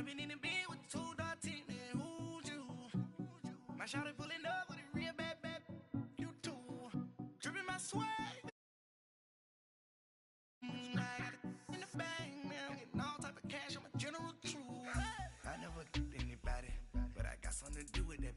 Jumping in the bed with two dark teeth, and who's you? My shawty pulling up with a real bad, you too. Dripping my swag. I got it in the bag, man. I'm getting all type of cash. I'm a general true. I never get anybody, but I got something to do with that.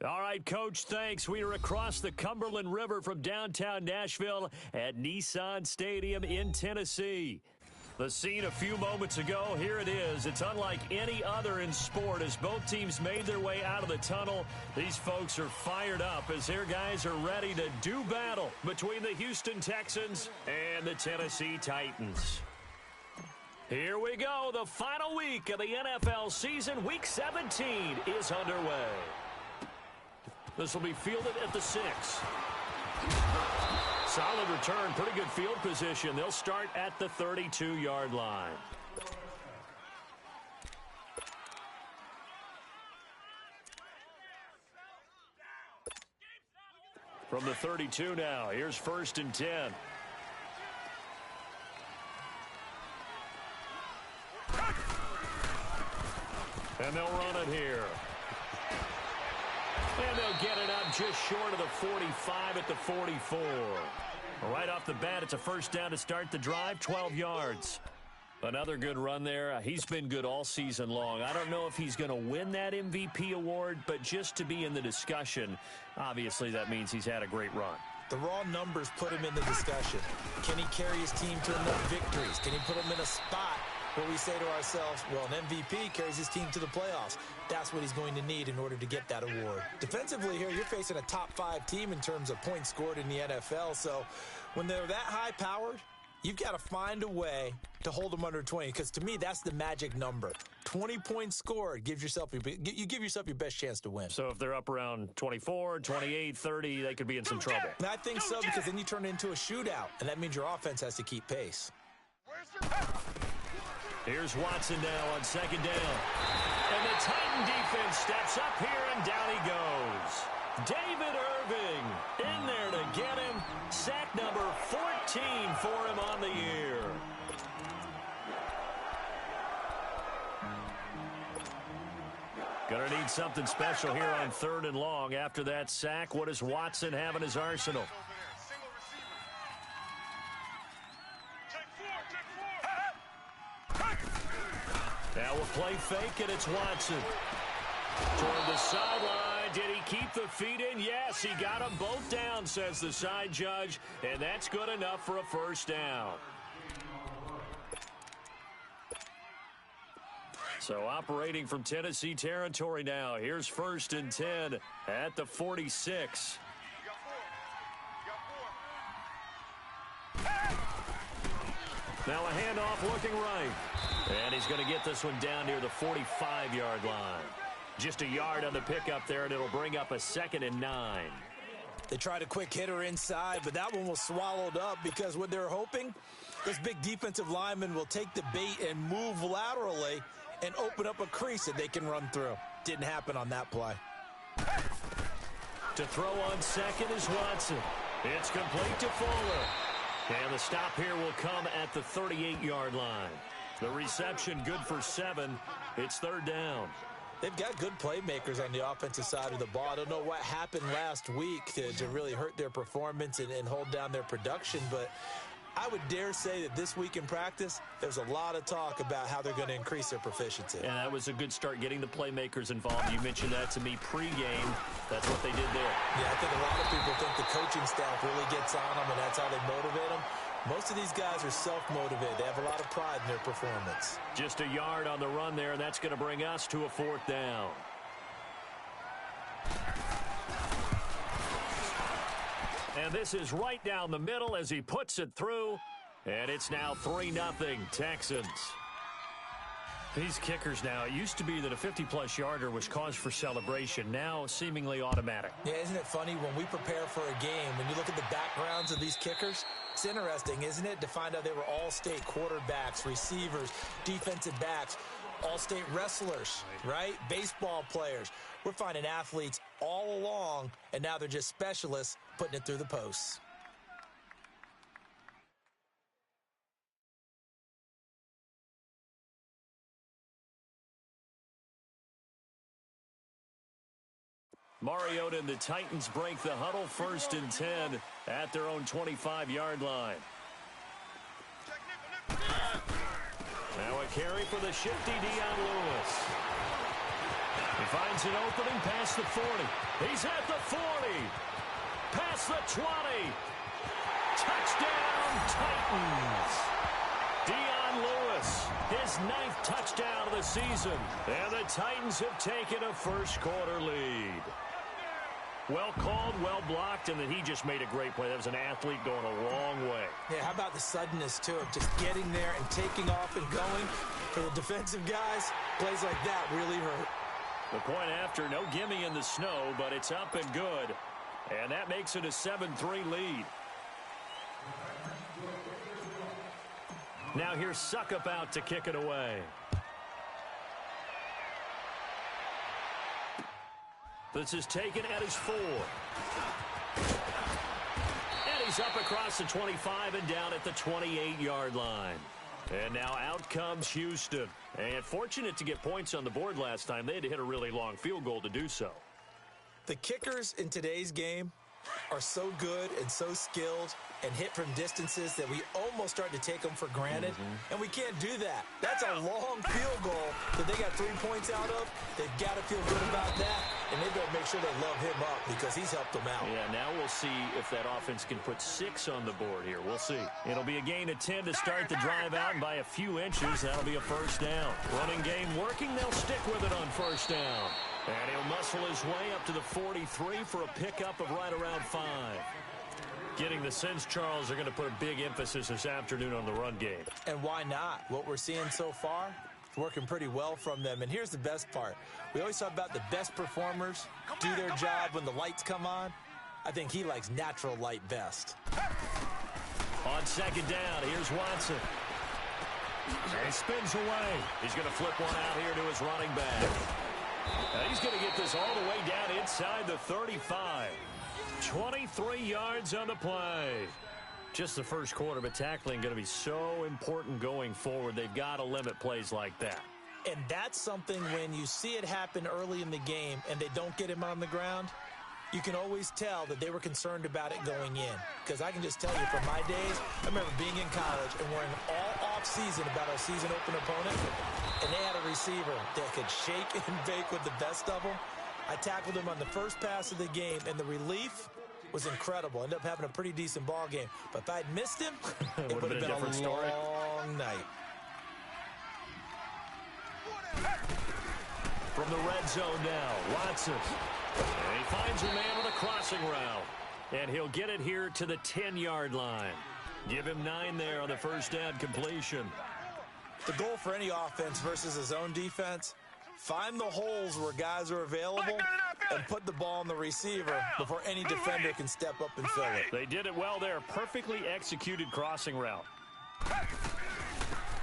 All right, Coach, thanks. We are across the Cumberland River from downtown Nashville at Nissan Stadium in Tennessee. The scene a few moments ago, here it is. It's unlike any other in sport as both teams made their way out of the tunnel. These folks are fired up as their guys are ready to do battle between the Houston Texans and the Tennessee Titans. Here we go. The final week of the NFL season. Week 17 is underway. This will be fielded at the 6. Solid return, pretty good field position. They'll start at the 32-yard line. From the 32 now, here's 1st and 10. And they'll run it here. And they'll get it up just short of the 45 at the 44. Right off the bat, it's a first down to start the drive, 12 yards. Another good run there. He's been good all season long. I don't know if he's going to win that MVP award, but just to be in the discussion, obviously that means he's had a great run. The raw numbers put him in the discussion. Can he carry his team to enough victories? Can he put them in a spot where we say to ourselves, well, an MVP carries his team to the playoffs. That's what he's going to need in order to get that award. Defensively here, you're facing a top 5 team in terms of points scored in the NFL. So when they're that high-powered, you've got to find a way to hold them under 20, because to me, that's the magic number. 20 points scored gives yourself you give yourself your best chance to win. So if they're up around 24, 28, 30, they could be in some trouble. And I think so, because then you turn it into a shootout, and that means your offense has to keep pace. Here's Watson now on 2nd down. And the Titan defense steps up here, and down he goes. David Irving in there to get him. Sack number 14 for him on the year. Gonna need something special here on 3rd and long. After that sack, what does Watson have in his arsenal? Now we'll play fake, and it's Watson. Toward the sideline. Did he keep the feet in? Yes, he got them both down, says the side judge, and that's good enough for a first down. So operating from Tennessee territory now. Here's 1st and 10 at the 46. Now a handoff looking right. And he's going to get this one down near the 45-yard line. Just a yard on the pickup there, and it'll bring up a 2nd and 9. They tried a quick hitter inside, but that one was swallowed up because what they're hoping, this big defensive lineman will take the bait and move laterally and open up a crease that they can run through. Didn't happen on that play. To throw on 2nd is Watson. It's complete to Fuller. And the stop here will come at the 38-yard line. The reception good for 7. It's 3rd down. They've got good playmakers on the offensive side of the ball. I don't know what happened last week to really hurt their performance and hold down their production, but I would dare say that this week in practice, there's a lot of talk about how they're going to increase their proficiency. And that was a good start, getting the playmakers involved. You mentioned that to me pregame. That's what they did there. Yeah, I think a lot of people think the coaching staff really gets on them, and that's how they motivate them. Most of these guys are self-motivated. They have a lot of pride in their performance. Just a yard on the run there, and that's going to bring us to a 4th down. And this is right down the middle as he puts it through. And it's now 3-0 Texans. These kickers now, it used to be that a 50-plus yarder was cause for celebration. Now seemingly automatic. Yeah, isn't it funny when we prepare for a game, when you look at the backgrounds of these kickers, it's interesting, isn't it, to find out they were all-state quarterbacks, receivers, defensive backs, all-state wrestlers, right? Baseball players. We're finding athletes all along, and now they're just specialists putting it through the posts. Mariota and the Titans break the huddle, 1st and 10 at their own 25-yard line. Now a carry for the shifty Dion Lewis. He finds an opening past the 40. He's at the 40. Past the 20. Touchdown, Titans. Dion Lewis, his 9th touchdown of the season. And the Titans have taken a first-quarter lead. Well called, well blocked, and then he just made a great play. That was an athlete going a long way. Yeah, how about the suddenness, too, of just getting there and taking off and going? For the defensive guys, plays like that really hurt. The point after, no gimme in the snow, but it's up and good. And that makes it a 7-3 lead. Now here's Suckup out to kick it away. This is taken at his 4. And he's up across the 25 and down at the 28-yard line. And now out comes Houston. And fortunate to get points on the board last time. They had to hit a really long field goal to do so. The kickers in today's game are so good and so skilled and hit from distances that we almost start to take them for granted. And we can't do that. That's a long field goal that they got 3 points out of. They've got to feel good about that, and they better make sure they love him up because he's helped them out. Yeah, now we'll see if that offense can put 6 on the board here. We'll see. It'll be a gain of 10 to start the drive out, and by a few inches, that'll be a first down. Running game working. They'll stick with it on first down. And he'll muscle his way up to the 43 for a pickup of right around 5. Getting the sense, Charles, they're going to put a big emphasis this afternoon on the run game. And why not? What we're seeing so far is working pretty well from them. And here's the best part. We always talk about the best performers do their job when the lights come on. I think he likes natural light best. On second down, here's Watson. And he spins away. He's going to flip one out here to his running back. And he's going to get this all the way down inside the 35. 23 yards on the play. Just the first quarter, but tackling going to be so important going forward. They've got to limit plays like that. And that's something when you see it happen early in the game and they don't get him on the ground, you can always tell that they were concerned about it going in. Because I can just tell you from my days, I remember being in college and worrying all off-season about our season open opponent, and they had a receiver that could shake and bake with the best of them. I tackled him on the first pass of the game, and the relief was incredible. Ended up having a pretty decent ball game. But if I'd missed him, it would have been a different story. long night. From the red zone now, Watson. And he finds a man with a crossing route. And he'll get it here to the 10-yard line. Give him 9 there on the first down completion. The goal for any offense versus his own defense, find the holes where guys are available and put the ball on the receiver before any defender can step up and fill it. They did it well there. Perfectly executed crossing route.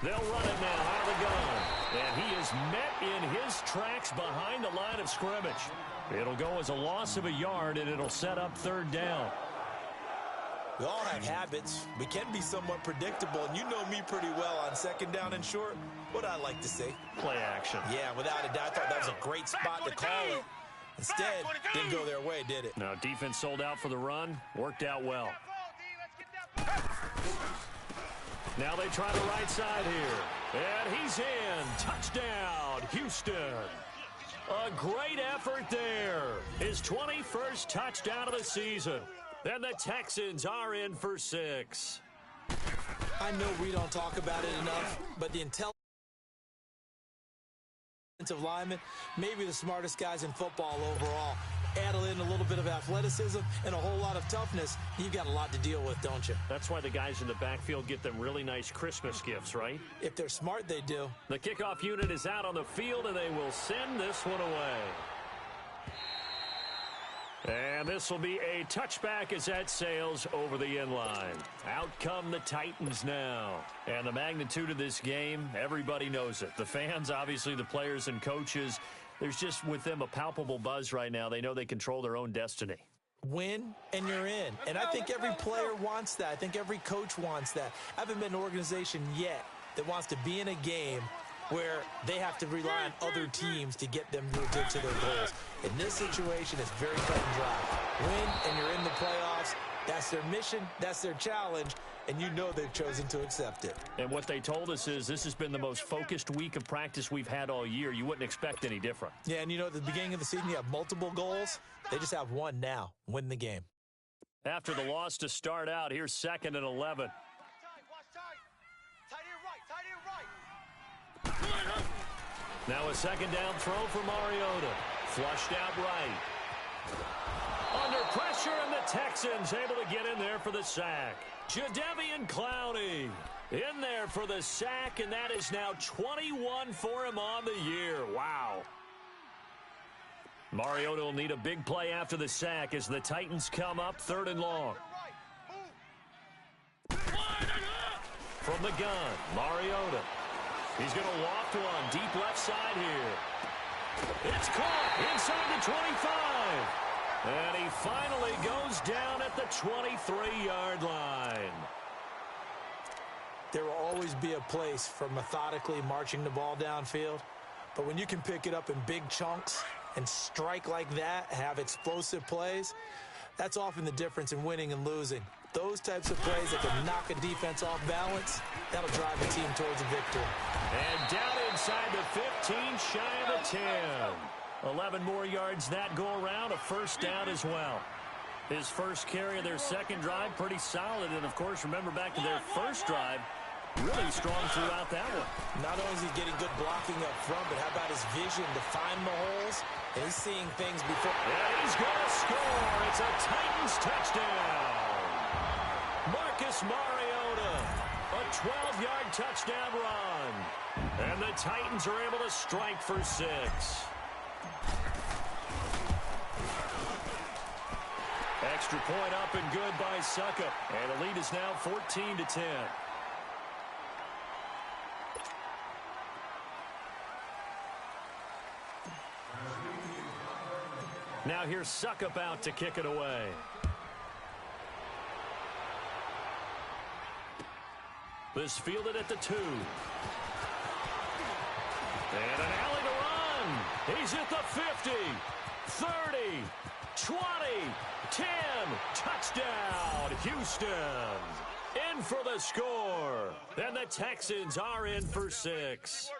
They'll run it now out of the gun. And he is met in his tracks behind the line of scrimmage. It'll go as a loss of a yard, and it'll set up third down. We all have habits. We can be somewhat predictable, and you know me pretty well on second down and short. What I like to see. Play action. Yeah, without a doubt. I thought that was a great spot to call it. Instead, didn't go their way, did it? No, defense sold out for the run. Worked out well. Now they try the right side here. And he's in. Touchdown, Houston. A great effort there. His 21st touchdown of the season. And the Texans are in for 6. I know we don't talk about it enough, but the intelligence of linemen, maybe the smartest guys in football overall. Add in a little bit of athleticism and a whole lot of toughness, you've got a lot to deal with, don't you? That's why the guys in the backfield get them really nice Christmas gifts, right? If they're smart, they do. The kickoff unit is out on the field, and they will send this one away. And this will be a touchback as that sails over the end line. Out come the Titans now. And the magnitude of this game, everybody knows it. The fans, obviously the players and coaches, there's just with them a palpable buzz right now. They know they control their own destiny. Win, and you're in. And I think every player wants that. I think every coach wants that. I haven't been an organization yet that wants to be in a game where they have to rely on other teams to get them to their goals. In this situation, it's very cut and dry. Win, and you're in the playoffs. That's their mission. That's their challenge. And you know they've chosen to accept it. And what they told us is this has been the most focused week of practice we've had all year. You wouldn't expect any different. Yeah, and you know, at the beginning of the season, you have multiple goals. They just have one now. Win the game. After the loss to start out, here's 2nd and 11. Now a second down throw for Mariota. Flushed out right. Under pressure, and the Texans able to get in there for the sack. Jadeveon Clowney in there for the sack, and that is now 21 for him on the year. Wow. Mariota will need a big play after the sack as the Titans come up 3rd and long. From the gun, Mariota. He's going to loft one deep left side here. It's caught inside the 25. And he finally goes down at the 23-yard line. There will always be a place for methodically marching the ball downfield. But when you can pick it up in big chunks and strike like that, have explosive plays, that's often the difference in winning and losing. Those types of plays that can knock a defense off balance, that'll drive a team towards a victory. And down inside the 15, shy of the 10. 11 more yards that go around, a first down as well. His first carry of their second drive, pretty solid. And, of course, remember back to their first drive, really strong throughout that one. Not only is he getting good blocking up front, but how about his vision to find the holes? And he's seeing things before. And he's going to score. It's a Titans touchdown. Marcus Mariota, a 12-yard touchdown run. And the Titans are able to strike for 6. Extra point up and good by Suckup. And the lead is now 14-10. Now here's Suckup out to kick it away. This fielded at the 2. And an alley to run. He's at the 50, 30, 20, 10. Touchdown, Houston. In for the score. And the Texans are in for 6.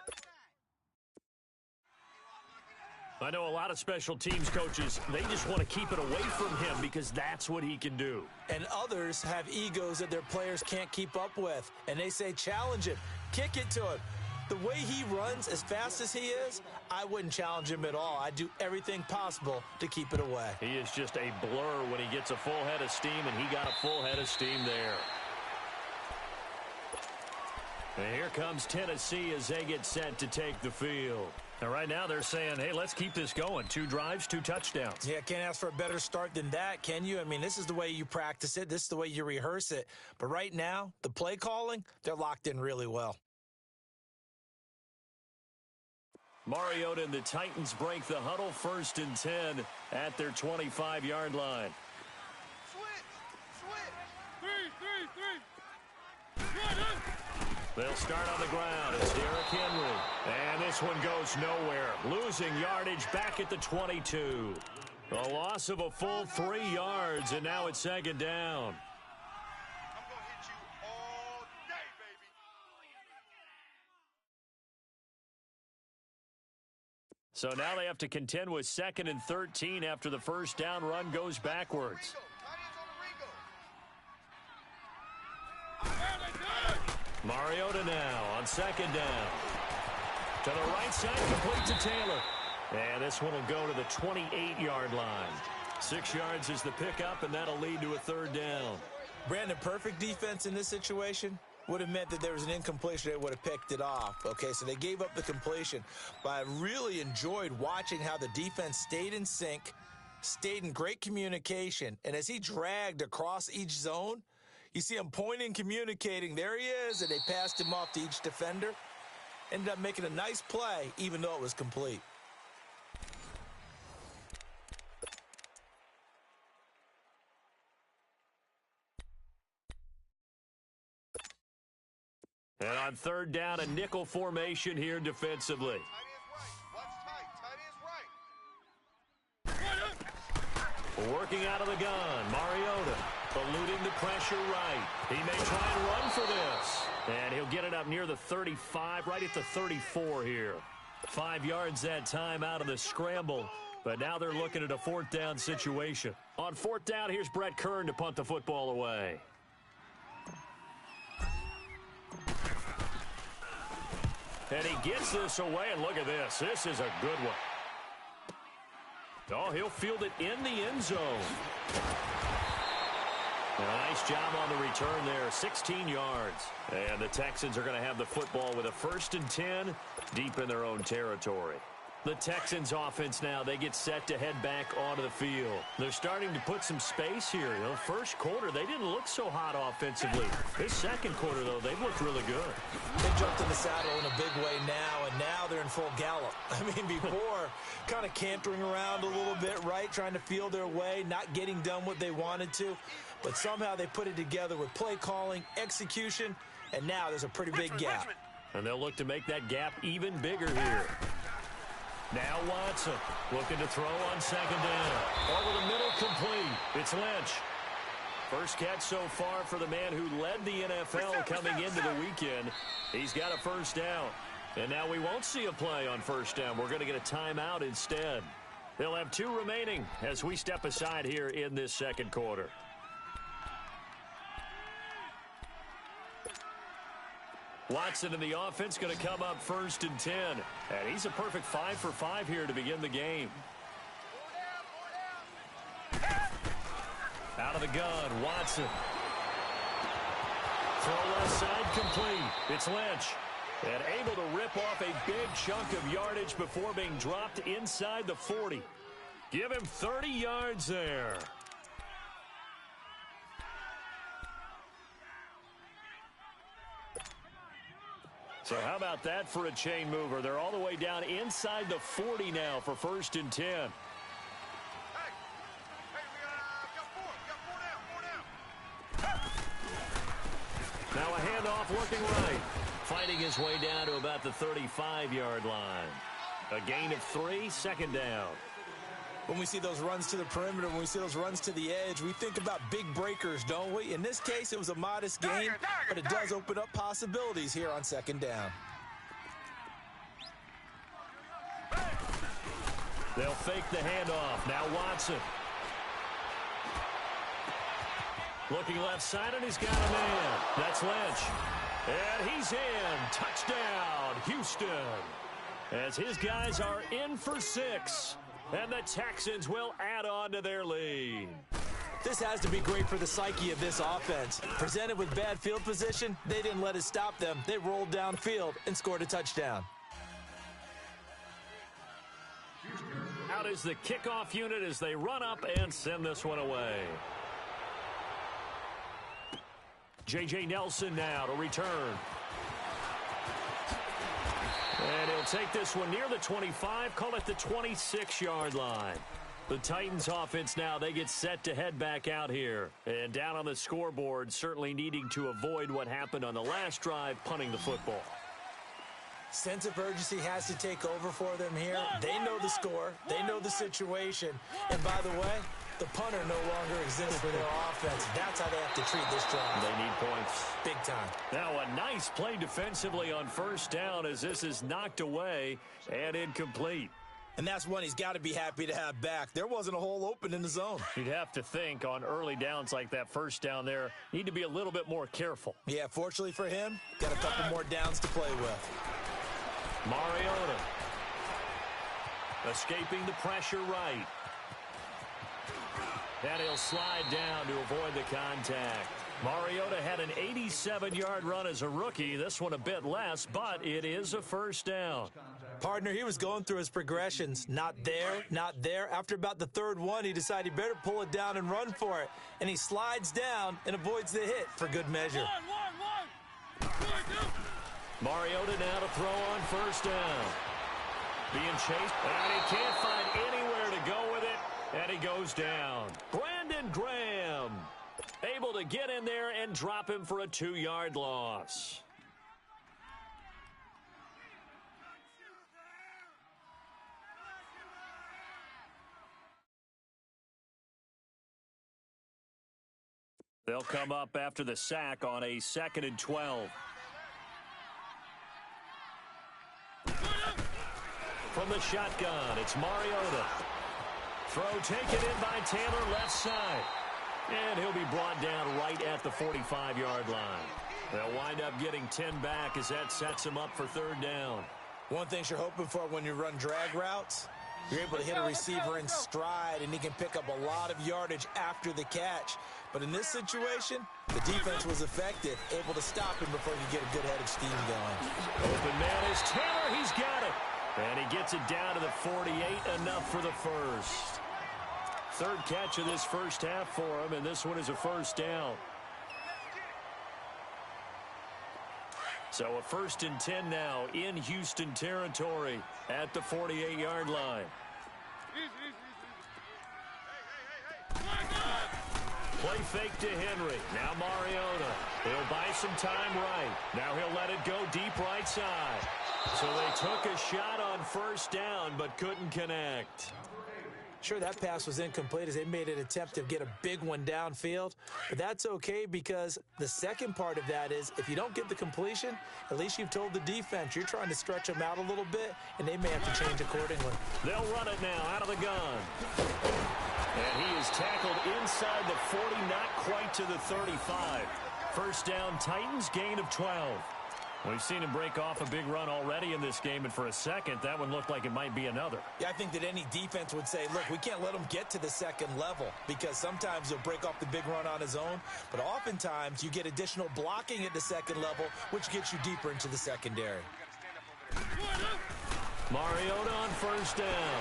I know a lot of special teams coaches, they just want to keep it away from him because that's what he can do. And others have egos that their players can't keep up with. And they say, challenge him, kick it to him. The way he runs as fast as he is, I wouldn't challenge him at all. I'd do everything possible to keep it away. He is just a blur when he gets a full head of steam, and he got a full head of steam there. And here comes Tennessee as they get set to take the field. And right now they're saying, hey, let's keep this going. 2 drives, 2 touchdowns. Yeah, can't ask for a better start than that, can you? I mean, this is the way you practice it. This is the way you rehearse it. But right now, the play calling, they're locked in really well. Mariota and the Titans break the huddle, 1st and 10 at their 25-yard line. They'll start on the ground. It's Derrick Henry. And this one goes nowhere. Losing yardage back at the 22. A loss of a full 3 yards, and now it's 2nd down. So now they have to contend with 2nd and 13 after the first down run goes backwards. Mariota now on second down. To the right side, complete to Taylor. And this one will go to the 28-yard line. 6 yards is the pickup, and that'll lead to a third down. Brandon, perfect defense in this situation would have meant that there was an incompletion. They would have picked it off. Okay, so they gave up the completion. But I really enjoyed watching how the defense stayed in sync, stayed in great communication. And as he dragged across each zone, you see him pointing, communicating. There he is, and they passed him off to each defender. Ended up making a nice play, even though it was complete. And on third down, a nickel formation here defensively. Working out of the gun, Mariota eluding the pressure right. He may try and run for this. And he'll get it up near the 35, right at the 34 here. 5 yards that time out of the scramble. But now they're looking at a fourth down situation. On fourth down, here's Brett Kern to punt the football away. And he gets this away, and look at this. This is a good one. Oh, he'll field it in the end zone. And a nice job on the return there, 16 yards. And the Texans are going to have the football with a 1st and 10 deep in their own territory. The Texans offense now, they get set to head back onto the field. They're starting to put some space here. You know, first quarter, they didn't look so hot offensively. This second quarter, though, they've looked really good. They jumped in the saddle in a big way now, and now they're in full gallop. I mean, before, kind of cantering around a little bit, right, trying to feel their way, not getting done what they wanted to. But somehow they put it together with play calling, execution, and now there's a pretty big gap. And they'll look to make that gap even bigger here. Now Watson looking to throw on second down. Over the middle, complete. It's Lynch. First catch so far for the man who led the NFL coming into the weekend. He's got a first down. And now we won't see a play on first down. We're going to get a timeout instead. They'll have 2 remaining as we step aside here in this second quarter. Watson in the offense going to come up 1st and 10. And he's a perfect 5 for 5 here to begin the game. Out of the gun, Watson. Throw left side complete. It's Lynch. And able to rip off a big chunk of yardage before being dropped inside the 40. Give him 30 yards there. So how about that for a chain mover? They're all the way down inside the 40 now for 1st and 10. Hey, we got 4 down. Now a handoff looking right. Fighting his way down to about the 35-yard line. A gain of 3, second down. When we see those runs to the perimeter, when we see those runs to the edge, we think about big breakers, don't we? In this case, it was a modest gain, but it does open up possibilities here on second down. They'll fake the handoff. Now Watson. Looking left side, and he's got a man. That's Lynch. And he's in. Touchdown, Houston. As his guys are in for 6. And the Texans will add on to their lead. This has to be great for the psyche of this offense. Presented with bad field position, they didn't let it stop them. They rolled downfield and scored a touchdown. Out is the kickoff unit as they run up and send this one away. J.J. Nelson now to return. And he'll take this one near the 25, call it the 26-yard line. The Titans offense now, they get set to head back out here. And down on the scoreboard, certainly needing to avoid what happened on the last drive, punting the football. Sense of urgency has to take over for them here. They know the score. They know the situation. And by the way, the punter no longer exists for their offense. That's how they have to treat this drive. They need points. Big time. Now a nice play defensively on first down as this is knocked away and incomplete. And that's one he's got to be happy to have back. There wasn't a hole open in the zone. You'd have to think on early downs like that first down there, need to be a little bit more careful. Yeah, fortunately for him, got a couple more downs to play with. Mariota escaping the pressure right. And he'll slide down to avoid the contact. Mariota had an 87-yard run as a rookie. This one a bit less, but it is a first down. Partner, he was going through his progressions. Not there, not there. After about the third one, he decided he better pull it down and run for it. And he slides down and avoids the hit for good measure. Mariota now to throw on first down. Being chased, and he can't find anywhere to go with it, and he goes down. Brandon Graham able to get in there and drop him for a 2-yard loss. They'll come up after the sack on a 2nd and 12. From the shotgun, it's Mariota. Throw taken in by Taylor left side. And he'll be brought down right at the 45-yard line. They'll wind up getting 10 back as that sets them up for third down. One thing you're hoping for when you run drag routes, you're able to hit a receiver in stride, and he can pick up a lot of yardage after the catch. But in this situation, the defense was effective, able to stop him before he could get a good head of steam going. Open man is Taylor. He's got it. And he gets it down to the 48, enough for the first. Third catch of this first half for him, and this one is a first down. So a 1st and 10 now in Houston territory at the 48-yard line. Play fake to Henry. Now Mariota. He'll buy some time right. Now he'll let it go deep right side. So they took a shot on first down but couldn't connect. Sure, that pass was incomplete as they made an attempt to get a big one downfield. But that's okay because the second part of that is if you don't get the completion, at least you've told the defense you're trying to stretch them out a little bit, and they may have to change accordingly. They'll run it now out of the gun. And he is tackled inside the 40, not quite to the 35. First down, Titans, gain of 12. We've seen him break off a big run already in this game, and for a second, that one looked like it might be another. Yeah, I think that any defense would say, look, we can't let him get to the second level because sometimes he'll break off the big run on his own, but oftentimes you get additional blocking at the second level, which gets you deeper into the secondary. Mariota on first down.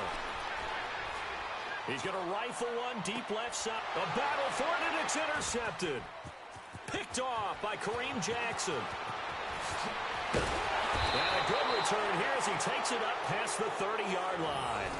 He's going to rifle one deep left side. A battle for it, and it's intercepted. Picked off by Kareem Jackson. And a good return here as he takes it up past the 30-yard line.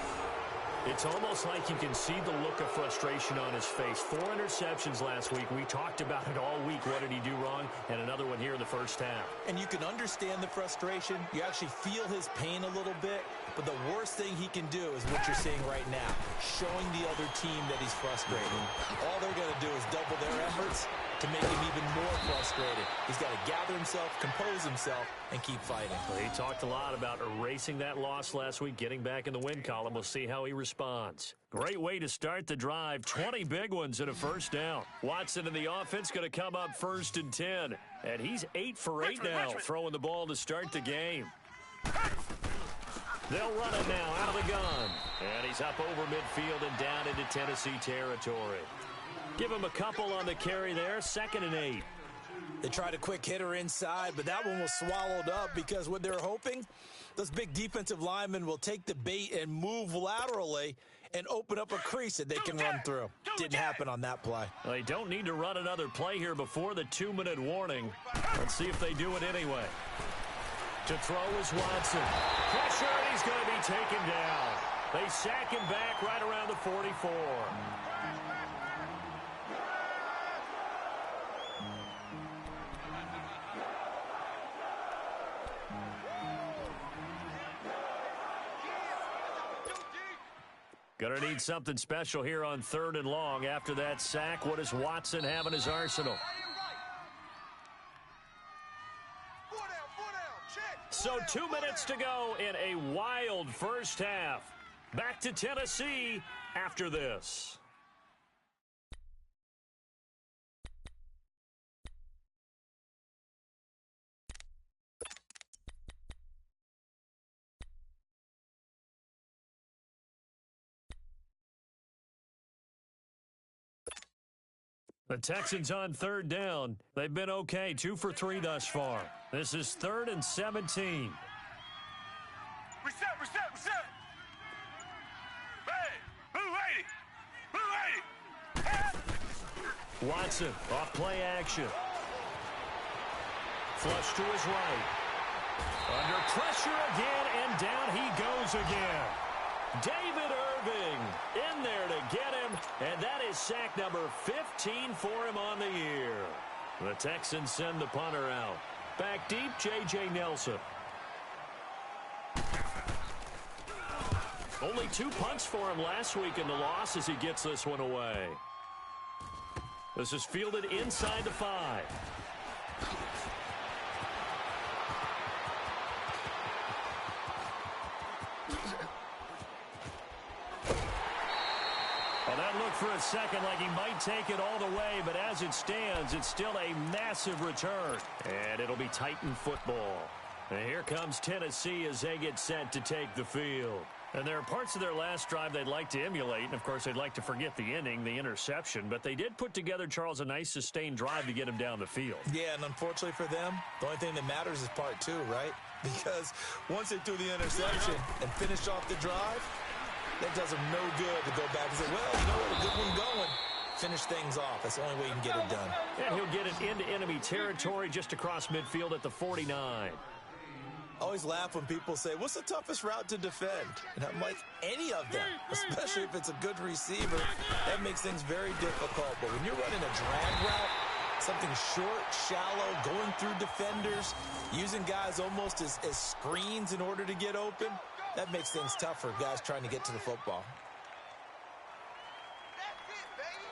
It's almost like you can see the look of frustration on his face. 4 interceptions last week. We talked about it all week. What did he do wrong? And another one here in the first half. And you can understand the frustration. You actually feel his pain a little bit. But the worst thing he can do is what you're seeing right now, showing the other team that he's frustrated. All they're going to do is double their efforts to make him even more frustrated. He's got to gather himself, compose himself, and keep fighting. Well, he talked a lot about erasing that loss last week, getting back in the win column. We'll see how he responds. Great way to start the drive. 20 big ones and a first down. Watson in the offense going to come up 1st and 10. And he's 8 for 8 now, throwing the ball to start the game. They'll run it now out of the gun. And he's up over midfield and down into Tennessee territory. Give him a couple on the carry there. 2nd and 8. They tried a quick hitter inside, but that one was swallowed up because what they're hoping, those big defensive linemen will take the bait and move laterally and open up a crease that they can run through. Didn't happen on that play. Well, they don't need to run another play here before the 2-minute warning. Let's see if they do it anyway. To throw is Watson. Pressure, and he's going to be taken down. They sack him back right around the 44. Going to need something special here on 3rd and long. After that sack, what does Watson have in his arsenal? So 2 minutes to go in a wild first half. Back to Tennessee after this. The Texans on third down. They've been okay, 2 for 3 thus far. This is 3rd and 17. Reset. Hey, Watson off play action. Flush to his right. Under pressure again, and down he goes again. David Irving in there to get him, and that is sack number 15 for him on the year. The Texans send the punter out. Back deep, J.J. Nelson. Only 2 punts for him last week in the loss as he gets this one away. This is fielded inside the 5. For a second like he might take it all the way, but as it stands, it's still a massive return. And it'll be Titan football. And here comes Tennessee as they get set to take the field. And there are parts of their last drive they'd like to emulate, and of course they'd like to forget the inning, the interception, but they did put together, Charles, a nice sustained drive to get him down the field. Yeah, and unfortunately for them, the only thing that matters is part 2, right? Because once they threw the interception and finished off the drive, that does him no good to go back and say, well, you know what, a good one going. Finish things off. That's the only way you can get it done. And he'll get it into enemy territory just across midfield at the 49. I always laugh when people say, what's the toughest route to defend? And I'm like, any of them, especially if it's a good receiver. That makes things very difficult. But when you're running a drag route, something short, shallow, going through defenders, using guys almost as screens in order to get open, that makes things tough for guys trying to get to the football. that's it, baby.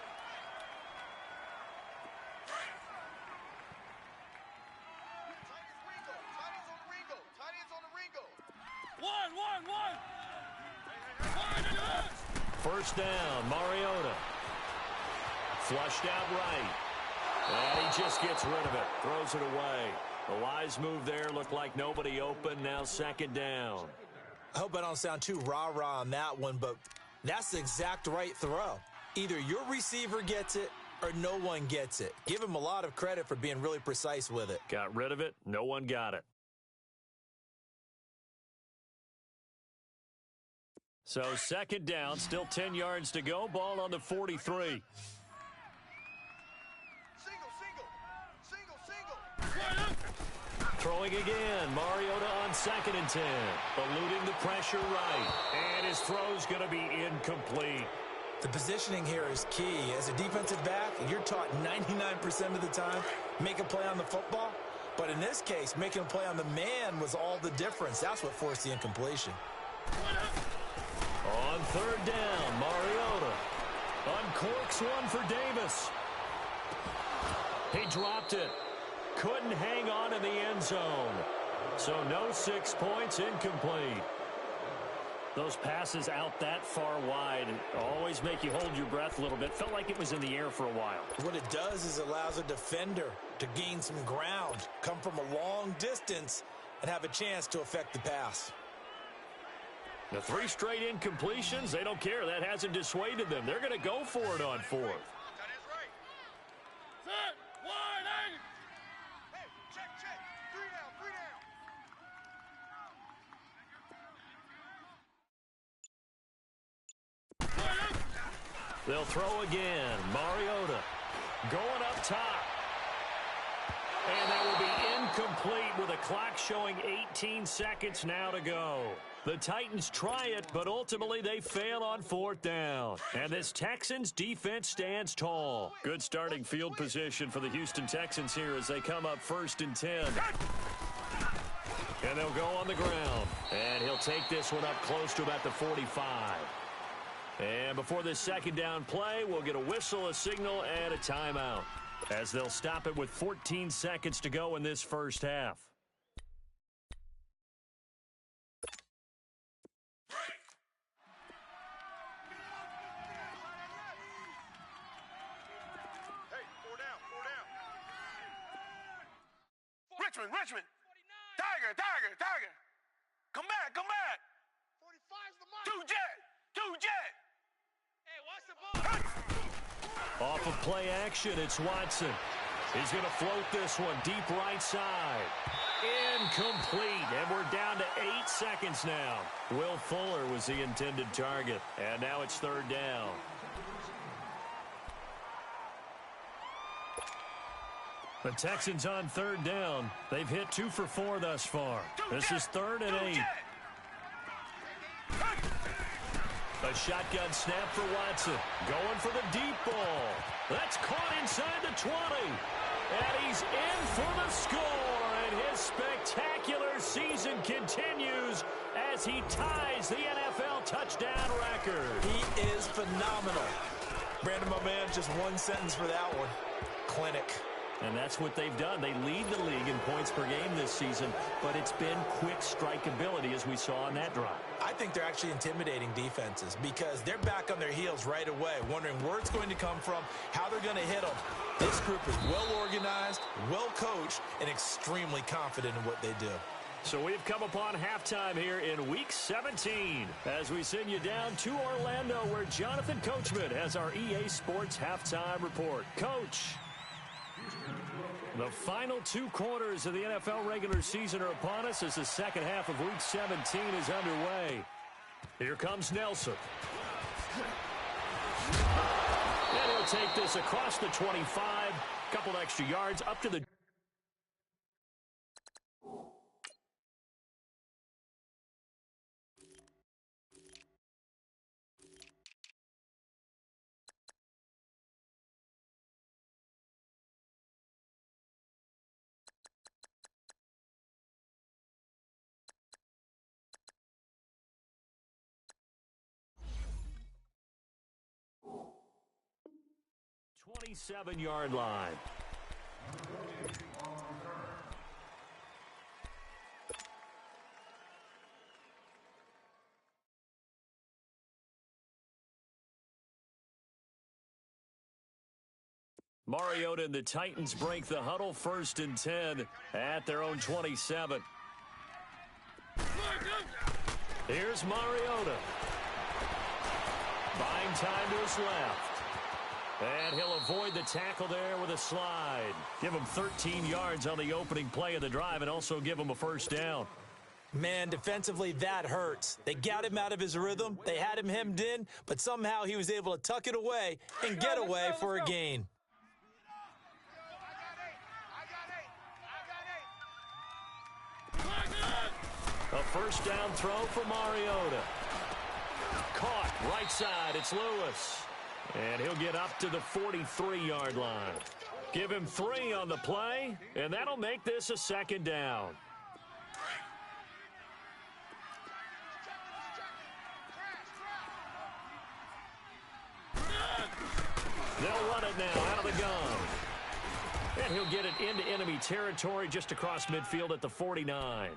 Tight ends on the Ringo. One. First down, Mariota. Flushed out right. And he just gets rid of it. Throws it away. The wise move there. Looked like nobody open. Now 2nd down. I hope I don't sound too rah-rah on that one, but that's the exact right throw. Either your receiver gets it or no one gets it. Give him a lot of credit for being really precise with it. Got rid of it. No one got it. So 2nd down, still 10 yards to go. Ball on the 43. Single. Throwing again. Mariota on 2nd and 10. Eluding the pressure right. And his throw's going to be incomplete. The positioning here is key. As a defensive back, you're taught 99% of the time, make a play on the football. But in this case, making a play on the man was all the difference. That's what forced the incompletion. On 3rd down, Mariota uncorks one for Davis. He dropped it. Couldn't hang on in the end zone. So no 6 points, incomplete. Those passes out that far wide always make you hold your breath a little bit. Felt like it was in the air for a while. What it does is it allows a defender to gain some ground, come from a long distance, and have a chance to affect the pass. The 3 straight incompletions, they don't care. That hasn't dissuaded them. They're going to go for it on 4th. Tight ends right. Set. Wide. Hey, check. 3 down. They'll throw again. Mariota going up top. And that will be incomplete with a clock showing 18 seconds now to go. The Titans try it, but ultimately they fail on 4th down. And this Texans defense stands tall. Good starting field position for the Houston Texans here as they come up 1st and 10. And they'll go on the ground. And he'll take this one up close to about the 45. And before this 2nd down play, we'll get a whistle, a signal, and a timeout, as they'll stop it with 14 seconds to go in this first half. Richmond. Tiger. Come back. 45's the mark. Two jet. Hey, watch the ball. Off of play action, it's Watson. He's going to float this one deep right side. Incomplete, and we're down to 8 seconds now. Will Fuller was the intended target, and now it's third down. The Texans on third down. They've hit 2 for 4 thus far. This is 3rd and 8. A shotgun snap for Watson. Going for the deep ball. That's caught inside the 20. And he's in for the score. And his spectacular season continues as he ties the NFL touchdown record. He is phenomenal. Brandon, my man, just one sentence for that one. Clinic. And that's what they've done. They lead the league in points per game this season, but it's been quick strike ability as we saw on that drive. I think they're actually intimidating defenses because they're back on their heels right away, wondering where it's going to come from, how they're going to hit them. This group is well organized, well coached, and extremely confident in what they do. So we've come upon halftime here in Week 17 as we send you down to Orlando where Jonathan Coachman has our EA Sports halftime report. Coach. The final 2 quarters of the NFL regular season are upon us as the second half of Week 17 is underway. Here comes Nelson. And he'll take this across the 25. Couple extra yards up to the... ...27-yard line. Mariota and the Titans break the huddle, 1st and 10 at their own 27. Here's Mariota. Buying time to his left. And he'll avoid the tackle there with a slide. Give him 13 yards on the opening play of the drive and also give him a first down. Man, defensively, that hurts. They got him out of his rhythm. They had him hemmed in, but somehow he was able to tuck it away and get away for a gain. A first down throw for Mariota. Caught right side. It's Lewis. And he'll get up to the 43-yard line. Give him 3 on the play, and that'll make this a 2nd down. They'll run it now out of the gun. And he'll get it into enemy territory just across midfield at the 49.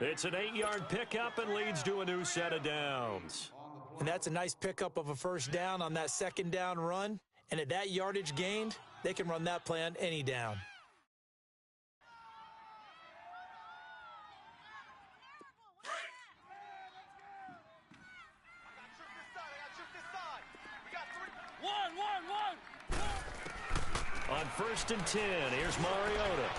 It's an 8-yard pickup and leads to a new set of downs. And that's a nice pickup of a first down on that 2nd down run. And at that yardage gained, they can run that play on any down. On 1st and 10, here's Mariota.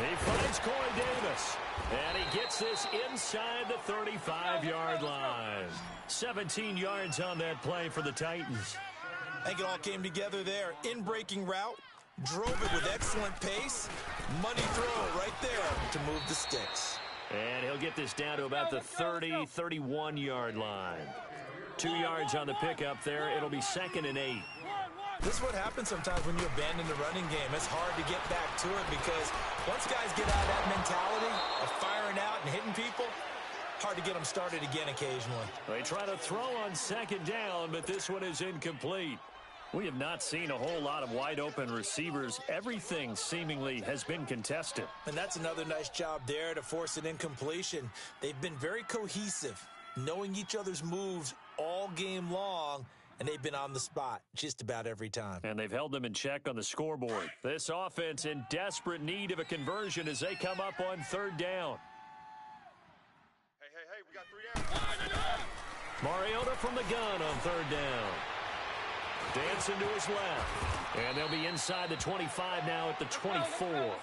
He finds Corey Davis. And he gets this inside the 35-yard line. 17 yards on that play for the Titans. I think it all came together there. In-breaking route, drove it with excellent pace. Money throw right there to move the sticks. And he'll get this down to about the 30, 31-yard line. 2 yards on the pickup there. It'll be 2nd and 8. This is what happens sometimes when you abandon the running game. It's hard to get back to it because once guys get out of that mentality of firing out and hitting people, hard to get them started again occasionally. They try to throw on 2nd down, but this one is incomplete. We have not seen a whole lot of wide-open receivers. Everything seemingly has been contested. And that's another nice job there to force an incompletion. They've been very cohesive, knowing each other's moves all game long, and they've been on the spot just about every time. And they've held them in check on the scoreboard. This offense in desperate need of a conversion as they come up on third down. Hey, we got 3 down. Mariota from the gun on third down. Dancing to his left. And they'll be inside the 25 now at the 24.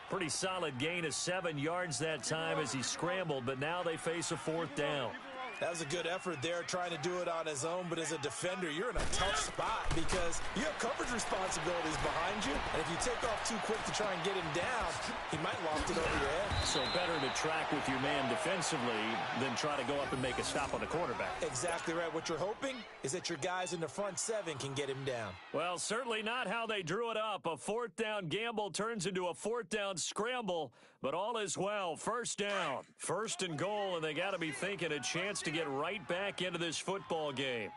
Pretty solid gain of 7 yards that time as he scrambled, but now they face a fourth down. That was a good effort there, trying to do it on his own, but as a defender, you're in a tough spot because you have coverage responsibilities behind you, and if you take off too quick to try and get him down, he might loft it over your head. So better to track with your man defensively than try to go up and make a stop on the quarterback. Exactly right. What you're hoping is that your guys in the front 7 can get him down. Well, certainly not how they drew it up. A fourth down gamble turns into a fourth down scramble, but all is well. First down, first and goal, and they got to be thinking a chance to get right back into this football game.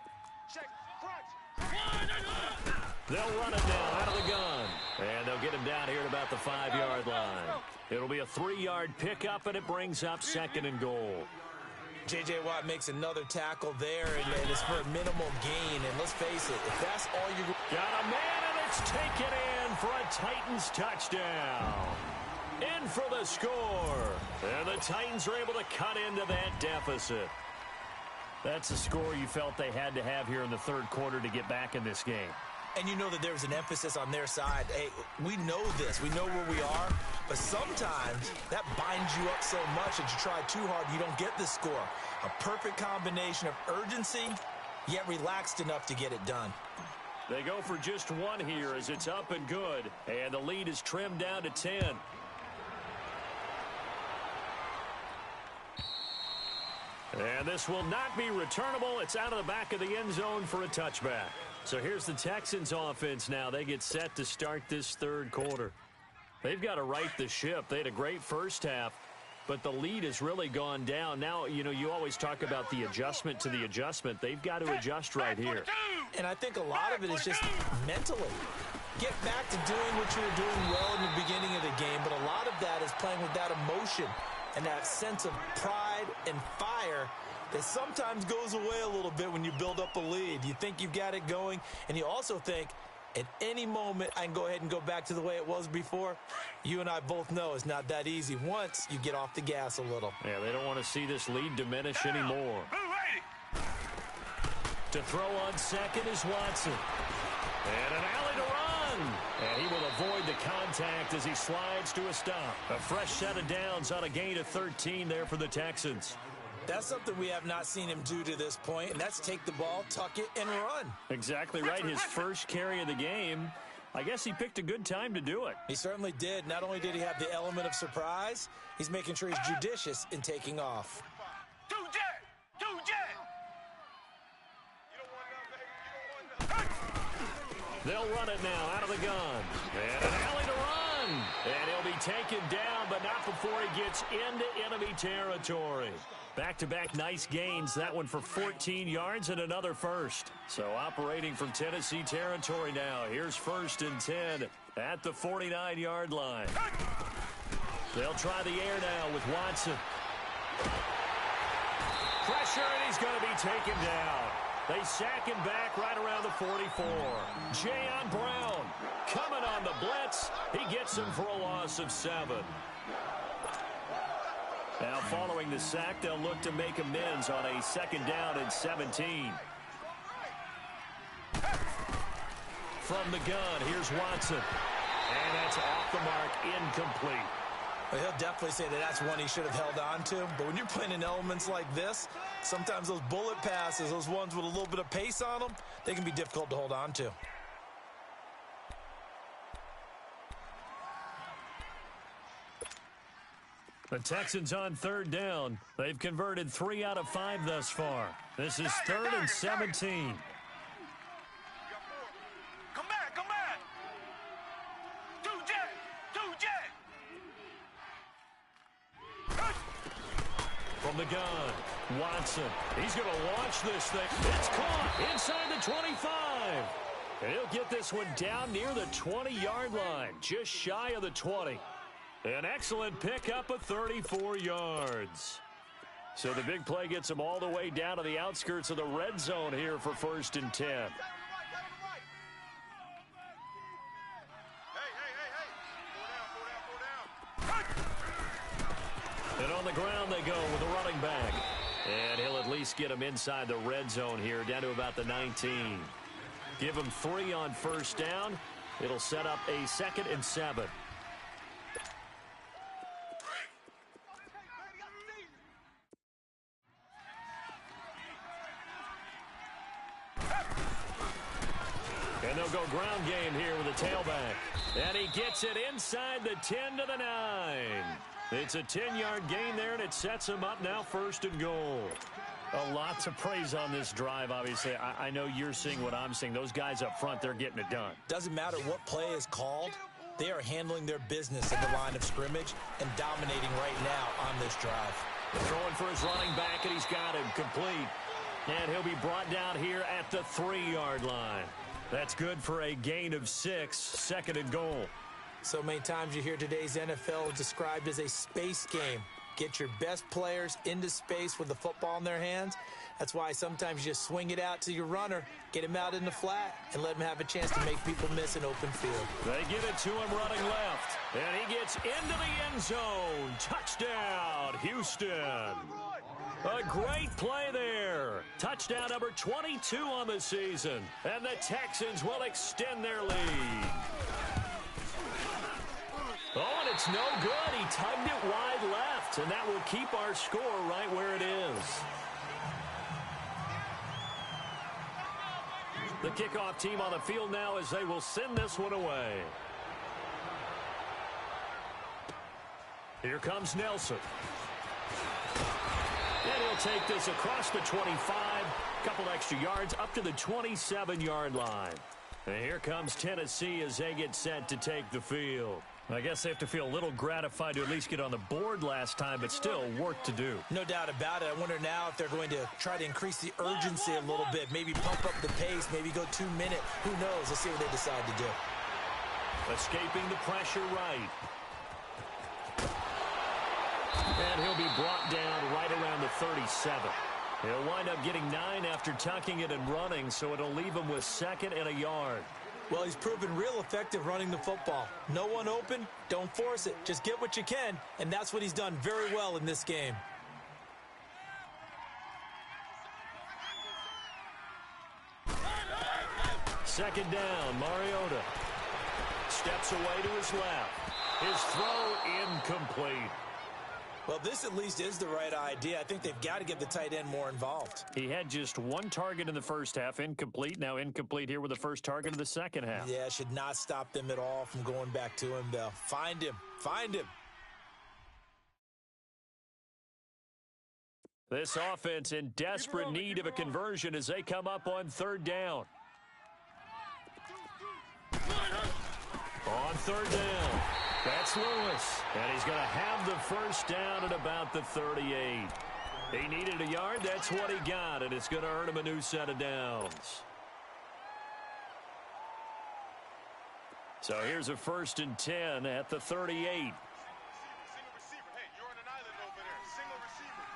They'll run it now out of the gun, and they'll get him down here at about the 5-yard line. It'll be a 3-yard pickup, and it brings up second and goal. J.J. Watt makes another tackle there, and it's for a minimal gain. And let's face it, if that's all you're... Got a man, and it's taken in for a Titans touchdown. In for the score. And the Titans are able to cut into that deficit. That's a score you felt they had to have here in the third quarter to get back in this game. And you know that there's an emphasis on their side. Hey, we know this. We know where we are. But sometimes that binds you up so much that you try too hard, you don't get the score. A perfect combination of urgency, yet relaxed enough to get it done. They go for just one here as it's up and good. And the lead is trimmed down to 10. And this will not be returnable. It's out of the back of the end zone for a touchback. So here's the Texans offense now. They get set to start this third quarter. They've got to right the ship. They had a great first half, but the lead has really gone down. Now, you know, you always talk about the adjustment to the adjustment. They've got to adjust right here. And I think a lot of it is just mentally. Get back to doing what you were doing well in the beginning of the game, but a lot of that is playing with that emotion and that sense of pride and fire that sometimes goes away a little bit when you build up a lead. You think you've got it going, and you also think at any moment I can go ahead and go back to the way it was before. You and I both know it's not that easy once you get off the gas a little. Yeah, they don't want to see this lead diminish anymore. To throw on second is Watson. And an alley to run. And he will avoid the contact as he slides to a stop. A fresh set of downs on a gain of 13 there for the Texans. That's something we have not seen him do to this point, and that's take the ball, tuck it, and run. Exactly right. His first carry of the game. I guess he picked a good time to do it. He certainly did. Not only did he have the element of surprise, he's making sure he's judicious in taking off. Two jet! You don't want nothing. They'll run it now out of the gun. And an alley to run. And he'll be taken down, but not before he gets into enemy territory. Back-to-back nice gains. That one for 14 yards and another first. So operating from Tennessee territory now. Here's first and 10 at the 49-yard line. They'll try the air now with Watson. Pressure, and he's going to be taken down. They sack him back right around the 44. Jayon Brown coming on the blitz. He gets him for a loss of 7. Now following the sack, they'll look to make amends on a second down and 17. From the gun, here's Watson. And that's off the mark, incomplete. Well, he'll definitely say that that's one he should have held on to. But when you're playing in elements like this, sometimes those bullet passes, those ones with a little bit of pace on them, they can be difficult to hold on to. The Texans on third down. They've converted 3 out of 5 thus far. This is third and 17. Come back! Two jet! From the gun, Watson. He's going to launch this thing. It's caught inside the 25. And he'll get this one down near the 20-yard line, just shy of the 20. An excellent pickup of 34 yards. So the big play gets them all the way down to the outskirts of the red zone here for 1st and 10. And on the ground they go with a running back. And he'll at least get him inside the red zone here, down to about the 19. Give him 3 on 1st down. It'll set up a 2nd and 7. And they'll go ground game here with a tailback. And he gets it inside the 10 to the 9. It's a 10-yard gain there, and it sets him up now 1st and goal. A lot to praise on this drive, obviously. I know you're seeing what I'm seeing. Those guys up front, they're getting it done. Doesn't matter what play is called. They are handling their business at the line of scrimmage and dominating right now on this drive. Throwing for his running back, and he's got him complete. And he'll be brought down here at the 3-yard line. That's good for a gain of 6, 2nd and goal. So many times you hear today's NFL described as a space game. Get your best players into space with the football in their hands. That's why sometimes you just swing it out to your runner, get him out in the flat, and let him have a chance to make people miss an open field. They get it to him running left, and he gets into the end zone. Touchdown, Houston. A great play there. Touchdown number 22 on the season, and the Texans will extend their lead. Oh, and it's no good. He tugged it wide left, and that will keep our score right where it is. The kickoff team on the field now as they will send this one away. Here comes Nelson. And he'll take this across the 25, couple extra yards up to the 27-yard line. And here comes Tennessee as they get set to take the field. I guess they have to feel a little gratified to at least get on the board last time, but still work to do. No doubt about it. I wonder now if they're going to try to increase the urgency a little bit, maybe pump up the pace, maybe go 2 minute. Who knows? Let's see what they decide to do. Escaping the pressure right. And he'll be brought down right around the 37. He'll wind up getting 9 after tucking it and running, so it'll leave him with 2nd and a yard. Well, he's proven real effective running the football. No one open, don't force it. Just get what you can, and that's what he's done very well in this game. Second down, Mariota. Steps away to his left. His throw incomplete. Well, this at least is the right idea. I think they've got to get the tight end more involved. He had just 1 target in the first half, incomplete. Now incomplete here with the first target of the second half. Yeah, should not stop them at all from going back to him, though. Find him. Find him. This offense in desperate need of a conversion as they come up on 3rd down. On 3rd down. That's Lewis, and he's going to have the first down at about the 38. He needed a yard. That's what he got, and it's going to earn him a new set of downs. So here's a 1st and 10 at the 38. Single receiver. Hey, you're on an island over there. Single receiver.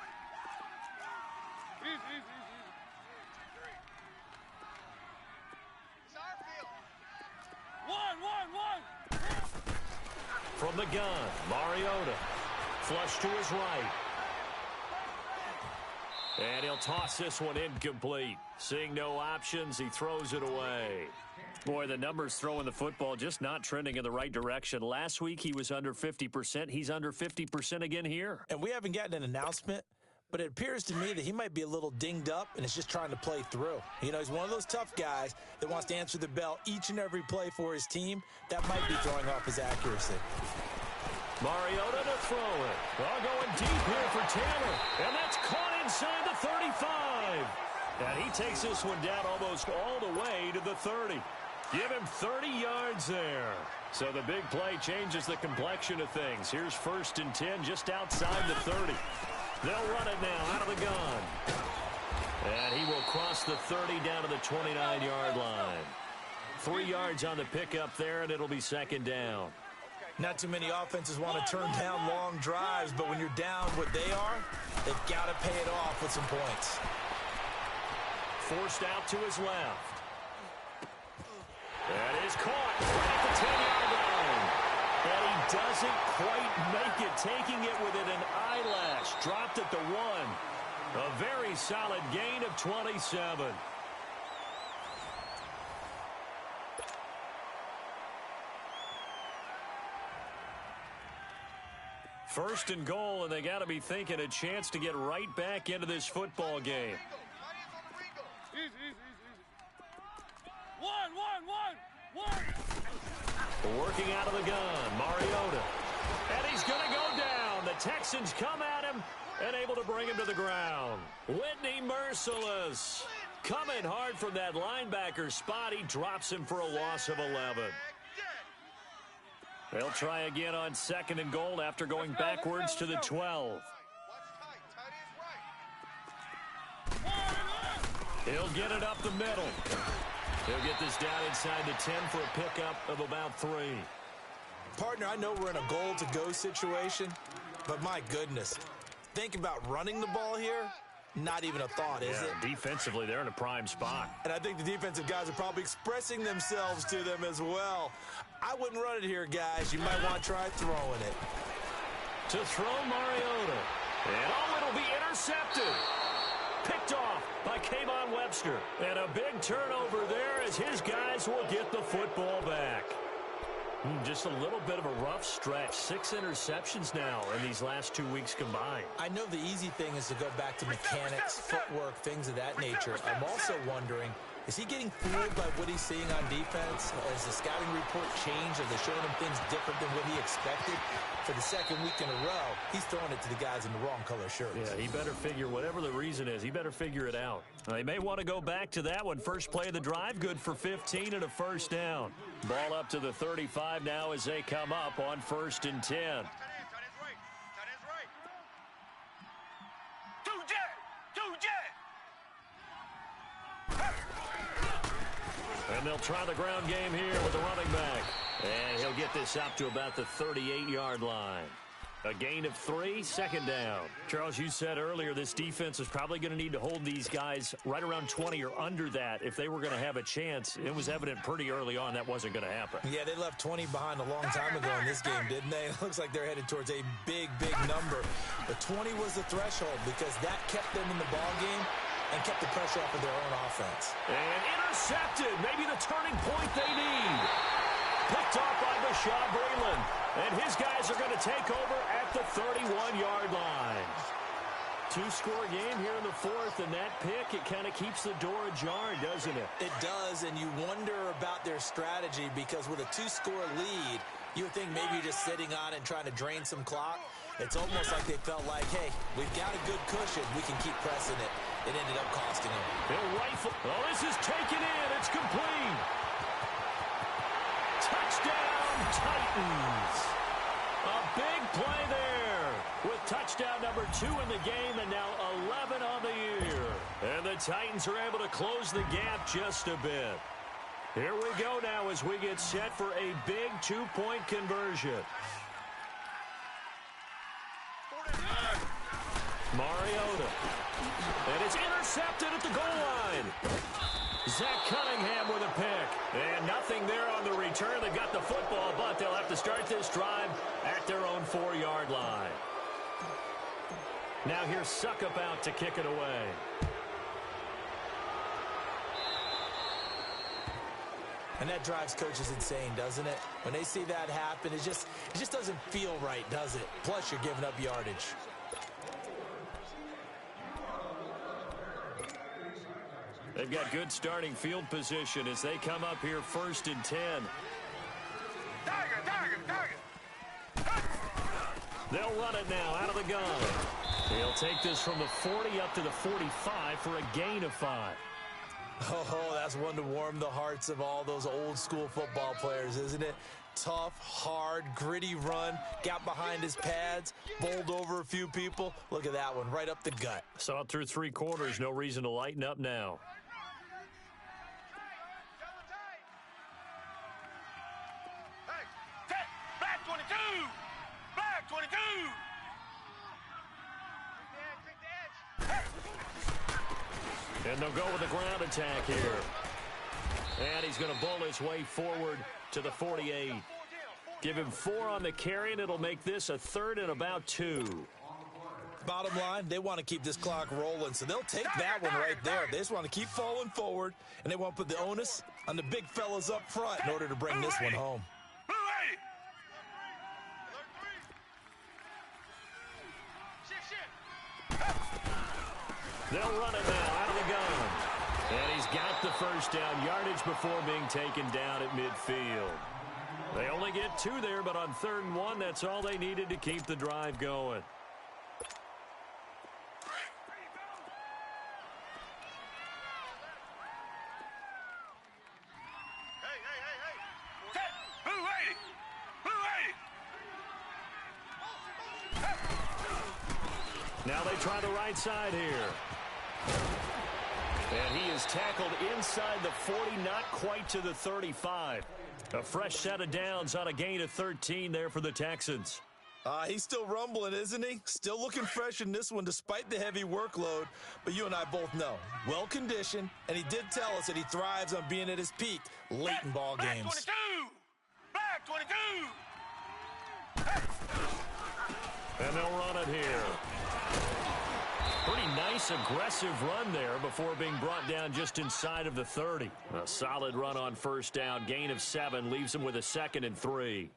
It's our field. One. From the gun, Mariota. Flush to his right. And he'll toss this one incomplete. Seeing no options, he throws it away. Boy, the numbers throwing the football just not trending in the right direction. Last week, he was under 50%. He's under 50% again here. And we haven't gotten an announcement, but it appears to me that he might be a little dinged up and is just trying to play through. You know, he's one of those tough guys that wants to answer the bell each and every play for his team. That might be throwing off his accuracy. Mariota to throw it. Well, going deep here for Taylor. And that's caught inside the 35. And he takes this one down almost all the way to the 30. Give him 30 yards there. So the big play changes the complexion of things. Here's 1st and 10 just outside the 30. They'll run it now out of the gun. And he will cross the 30 down to the 29-yard line. 3 yards on the pickup there, and it'll be 2nd down. Not too many offenses want to turn down long drives, but when you're down what they are, they've got to pay it off with some points. Forced out to his left. That is caught right at the 10-yard line. And he doesn't quite make it, taking it within an eyelash. Dropped at the 1. A very solid gain of 27. First and goal, and they got to be thinking a chance to get right back into this football game. Working out of the gun, Mariota. And he's going to go down. The Texans come at him and able to bring him to the ground. Whitney merciless. Coming hard from that linebacker spot. He drops him for a loss of 11. They'll try again on second and goal after going backwards to the 12. He'll get it up the middle. He'll get this down inside the 10 for a pickup of about 3. Partner, I know we're in a goal-to-go situation, but my goodness, think about running the ball here. Not even a thought, is it? Defensively, they're in a prime spot. And I think the defensive guys are probably expressing themselves to them as well. I wouldn't run it here, guys. You might want to try throwing it. To throw Mariota. And it'll be intercepted. Picked off by Kayvon Webster. And a big turnover there as his guys will get the football back. Just a little bit of a rough stretch. 6 interceptions now in these last 2 weeks combined. I know the easy thing is to go back to mechanics, footwork, things of that nature. I'm also wondering, is he getting fooled by what he's seeing on defense? Has the scouting report changed? Are they showing him things different than what he expected? For the second week in a row, he's throwing it to the guys in the wrong color shirts. Yeah, he better figure, whatever the reason is, he better figure it out. They may want to go back to that one. First play of the drive, good for 15 and a first down. Ball up to the 35 now as they come up on 1st and 10. And they'll try the ground game here with the running back. And he'll get this up to about the 38-yard line. A gain of 3, second down. Charles, you said earlier this defense is probably going to need to hold these guys right around 20 or under that if they were going to have a chance. It was evident pretty early on that wasn't going to happen. Yeah, they left 20 behind a long time ago in this game, didn't they? It looks like they're headed towards a big, big number. But 20 was the threshold because that kept them in the ball game and kept the pressure off of their own offense. And intercepted. Maybe the turning point they need. Picked off by Bashaud Breeland. And his guys are going to take over at the 31-yard line. 2-score game here in the 4th, and that pick, it kind of keeps the door ajar, doesn't it? It does, and you wonder about their strategy because with a 2-score lead, you would think maybe you're just sitting on it and trying to drain some clock. It's almost like they felt like, hey, we've got a good cushion. We can keep pressing it. It ended up costing them. They'll rifle. Oh, this is taken in. It's complete. Touchdown, Titans. A big play there with touchdown number 2 in the game and now 11 on the year. And the Titans are able to close the gap just a bit. Here we go now as we get set for a big 2-point conversion. Mariota. And it's intercepted at the goal line. Zach Cunningham with a pick. And nothing there on the return. They've got the football, but they'll have to start this drive at their own 4-yard line. Now here's Suckup out to kick it away. And that drives coaches insane, doesn't it? When they see that happen, it just doesn't feel right, does it? Plus, you're giving up yardage. They've got good starting field position as they come up here 1st and 10. They'll run it now out of the gun. He'll take this from the 40 up to the 45 for a gain of 5. Oh, that's one to warm the hearts of all those old school football players, isn't it? Tough, hard, gritty run, got behind his pads, bowled over a few people. Look at that one, right up the gut. Saw it through 3 quarters, no reason to lighten up now. Hey, 10, black 22. And they'll go with a ground attack here. And he's going to bull his way forward to the 48. Give him 4 on the carry, and it'll make this a 3rd and about 2. Bottom line, they want to keep this clock rolling, so they'll take that one right there. They just want to keep falling forward, and they want to put the onus on the big fellas up front in order to bring this one home. They'll run it now out of the gun. And he's got the first down yardage before being taken down at midfield. They only get 2 there, but on 3rd and 1, that's all they needed to keep the drive going. Now they try the right side here. And he is tackled inside the 40, not quite to the 35. A fresh set of downs on a gain of 13 there for the Texans. He's still rumbling, isn't he? Still looking fresh in this one despite the heavy workload. But you and I both know, well-conditioned, and he did tell us that he thrives on being at his peak late in ball games. Black 22! And they'll run it here. Pretty nice, aggressive run there before being brought down just inside of the 30. A solid run on first down. Gain of 7 leaves them with a 2nd and 3.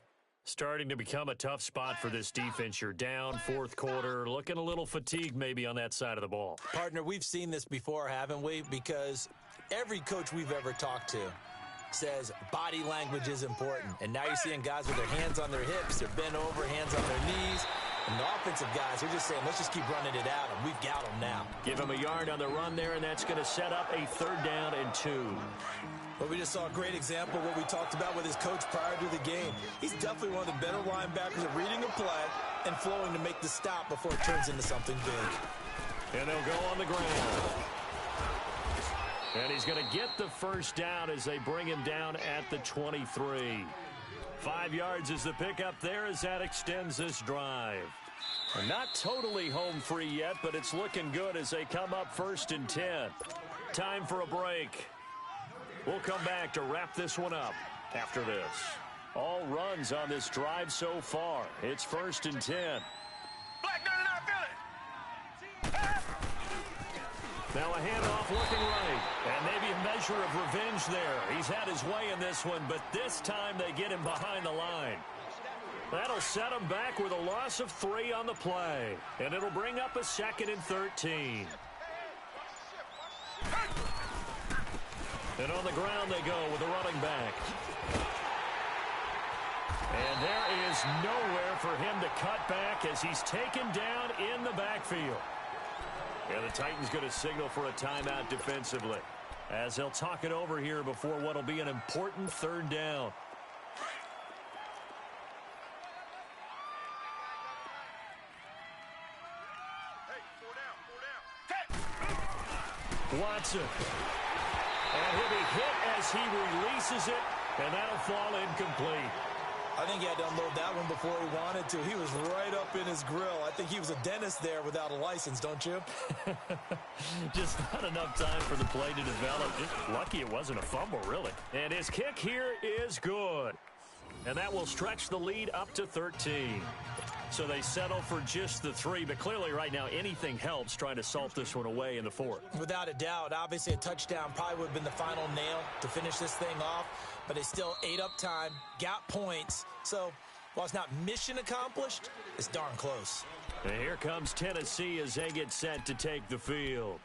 Starting to become a tough spot for this defense. You're down, 4th quarter, looking a little fatigued maybe on that side of the ball. Partner, we've seen this before, haven't we? Because every coach we've ever talked to says body language is important. And now you're seeing guys with their hands on their hips, they're bent over, hands on their knees. And the offensive guys are just saying, let's just keep running it out, and we've got them now. Give him a yard on the run there, and that's going to set up a 3rd down and 2. Well, we just saw a great example of what we talked about with his coach prior to the game. He's definitely one of the better linebackers at reading a play and flowing to make the stop before it turns into something big. And they'll go on the ground. And he's going to get the first down as they bring him down at the 23. 5 yards is the pickup there as that extends this drive. And not totally home free yet, but it's looking good as they come up 1st and 10. Time for a break. We'll come back to wrap this one up after this. All runs on this drive so far. It's 1st and 10. Black 99 Philly! Now a handoff looking right. And maybe a measure of revenge there. He's had his way in this one, but this time they get him behind the line. That'll set him back with a loss of 3 on the play. And it'll bring up a 2nd and 13. And on the ground they go with a running back. And there is nowhere for him to cut back as he's taken down in the backfield. And the Titans going to signal for a timeout defensively as they'll talk it over here before what will be an important 3rd down. Watson. And he'll be hit as he releases it, and that'll fall incomplete. I think he had to unload that one before he wanted to. He was right up in his grill. I think he was a dentist there without a license, don't you? Just not enough time for the play to develop. Just lucky it wasn't a fumble, really. And his kick here is good. And that will stretch the lead up to 13. So they settle for just the 3, but clearly right now anything helps trying to salt this one away in the 4th. Without a doubt, obviously a touchdown probably would have been the final nail to finish this thing off, but they still ate up time, got points. So while it's not mission accomplished, it's darn close. And here comes Tennessee as they get set to take the field.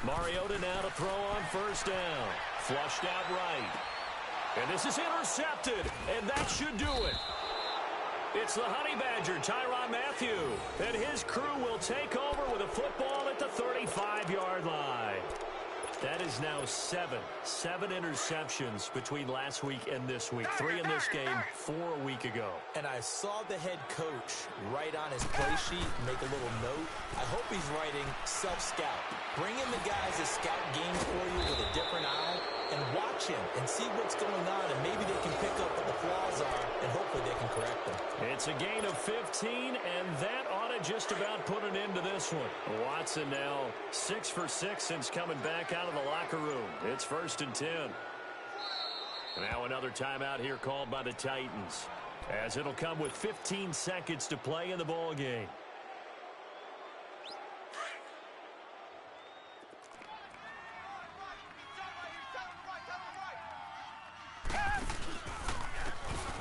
Mariota now to throw on first down. Flushed out right. And this is intercepted, and that should do it. It's the Honey Badger, Tyrann Mathieu, and his crew will take over with a football at the 35-yard line. That is now 7 interceptions between last week and this week. 3 in this game, 4 a week ago. And I saw the head coach write on his play sheet, make a little note. I hope he's writing self-scout. Bring in the guys that scout games for you with a different eye and watch watch him and see what's going on, and maybe they can pick up what the flaws are, and hopefully they can correct them. It's a gain of 15, and that ought to just about put an end to this one. Watson now 6 for 6 since coming back out of the locker room. It's 1st and 10. Now another timeout here called by the Titans, as it'll come with 15 seconds to play in the ball game.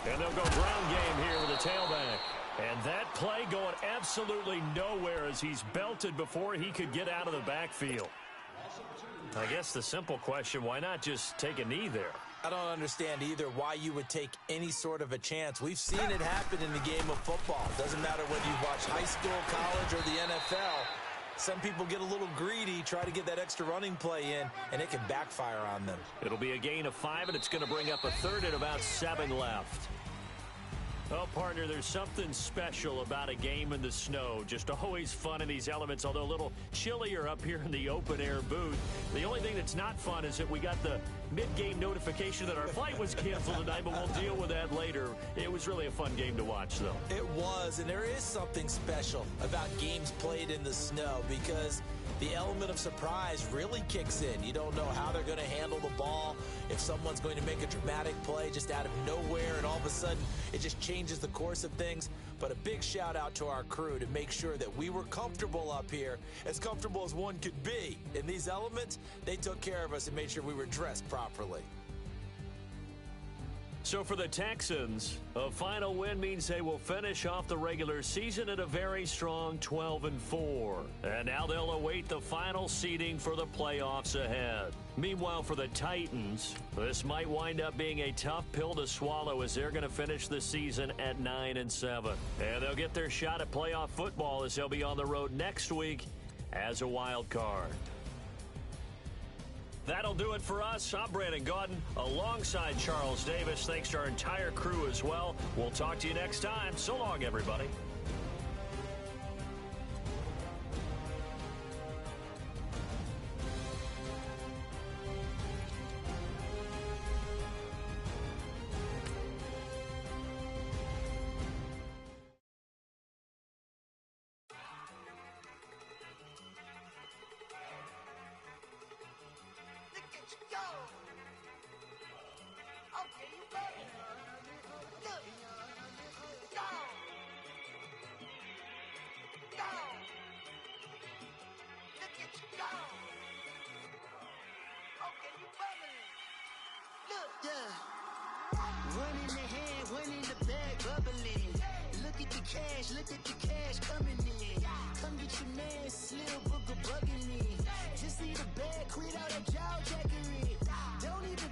And they'll go ground game here with a tailback. And that play going absolutely nowhere as he's belted before he could get out of the backfield. I guess the simple question, why not just take a knee there? I don't understand either why you would take any sort of a chance. We've seen it happen in the game of football. Doesn't matter whether you watch high school, college, or the NFL. Some people get a little greedy, try to get that extra running play in, and it can backfire on them. It'll be a gain of 5, and it's going to bring up a 3rd and about 7 left. Well, partner, there's something special about a game in the snow. Just always fun in these elements, although a little chillier up here in the open-air booth. The only thing that's not fun is that we got the mid-game notification that our flight was canceled tonight, but we'll deal with that later. It was really a fun game to watch, though. It was, and there is something special about games played in the snow because the element of surprise really kicks in. You don't know how they're going to handle the ball, if someone's going to make a dramatic play just out of nowhere, and all of a sudden it just changes the course of things. But a big shout out to our crew to make sure that we were comfortable up here, as comfortable as one could be. In these elements, they took care of us and made sure we were dressed properly. So for the Texans, a final win means they will finish off the regular season at a very strong 12-4. And now they'll await the final seeding for the playoffs ahead. Meanwhile, for the Titans, this might wind up being a tough pill to swallow as they're going to finish the season at 9-7. And they'll get their shot at playoff football as they'll be on the road next week as a wild card. That'll do it for us. I'm Brandon Gaudin alongside Charles Davis. Thanks to our entire crew as well. We'll talk to you next time. So long, everybody. One in the hand, one in the bag, bubbling. Look at the cash coming in. Come get your man, Slim Booker bugging me. Just need a bag, quit all that jaw jackery. Don't even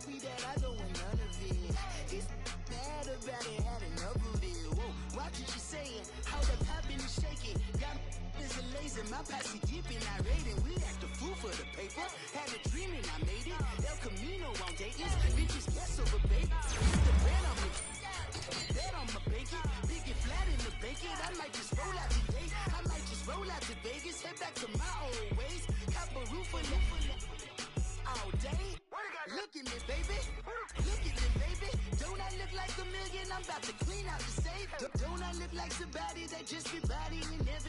me that I don't want none of it. He's mad about it, had enough of it. Whoa, watch what you saying, how the poppin' and shaking. Got is a laser, my posse deep and I raiding. We act a fool for the paper. Had a dream and I made it. El Camino on Dayton's. Bitches guess over baby. The brand on me. Bet on my bacon. Big and flat in the bacon. I might just roll out today. I might just roll out to Vegas. Head back to my old ways. Cop a roof for all day. Look at me, baby. Look at me, baby. Don't I look like $1 million? I'm about to clean out the safe. Don't I look like somebody that just be bodying every